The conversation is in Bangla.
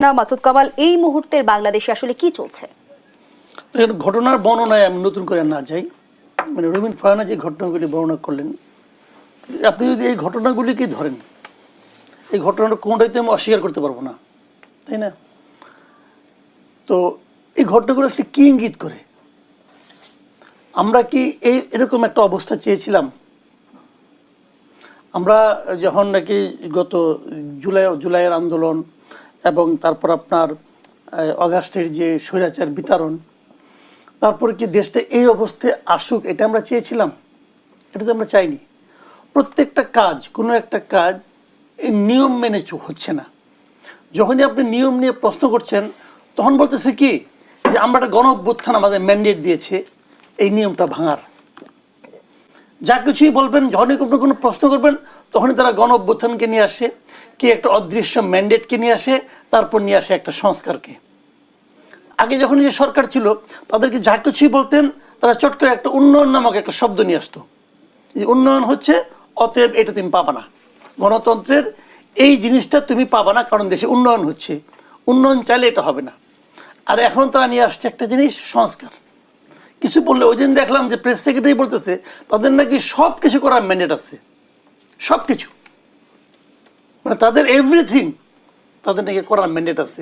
না মাসুদ কামাল, এই মুহূর্তের বাংলাদেশে আসলে কি চলছে? ঘটনার বর্ণনায় আমি নতুন করে না যাই, মানে রবিন ফারহানা যে ঘটনাগুলি বর্ণনা করলেন, আপনি যদি এই ঘটনাগুলিকে ধরেন, এই ঘটনাটা কোনটাই তো আমি অস্বীকার করতে পারবো না, তাই না? তো এই ঘটনাগুলো আসলে কি ইঙ্গিত করে? আমরা কি এরকম একটা অবস্থা চেয়েছিলাম? আমরা যখন নাকি গত জুলাইয়ের আন্দোলন এবং তারপর আপনার অগাস্টের যে স্বৈরাচার বিতরণ, তারপর কি দেশটা এই অবস্থায় আসুক এটা আমরা চেয়েছিলাম? এটা তো আমরা চাইনি। প্রত্যেকটা কাজ, কোনো একটা কাজ এই নিয়ম মেনে হচ্ছে না। যখনই আপনি নিয়ম নিয়ে প্রশ্ন করছেন, তখন বলতেছে কি যে আমরা একটা গণ অভ্যুত্থান আমাদের ম্যান্ডেট দিয়েছে এই নিয়মটা ভাঙার। যা কিছুই বলবেন, যখনই কোনো প্রশ্ন করবেন, তখনই তারা গণ অভ্যুত্থানকে নিয়ে আসে, কি একটা অদৃশ্য ম্যান্ডেটকে নিয়ে আসে, তারপর নিয়ে আসে একটা সংস্কারকে। আগে যখন যে সরকার ছিল, তাদেরকে যা কিছুই বলতেন, তারা চট করে একটা উন্নয়ন নামক একটা শব্দ নিয়ে আসতো। যে উন্নয়ন হচ্ছে, অতএব এটা তুমি পাবা না, গণতন্ত্রের এই জিনিসটা তুমি পাবা না, কারণ দেশে উন্নয়ন হচ্ছে, উন্নয়ন চাইলে এটা হবে না। আর এখন তারা নিয়ে আসছে একটা জিনিস, সংস্কার। কিছু বললে, ওই দিন দেখলাম যে প্রেস সেক্রেটারি বলতেছে তাদের নাকি সব কিছু করার ম্যান্ডেট আছে, সব কিছু, মানে তাদের এভরিথিং তাদের নাকি করার ম্যান্ডেট আছে।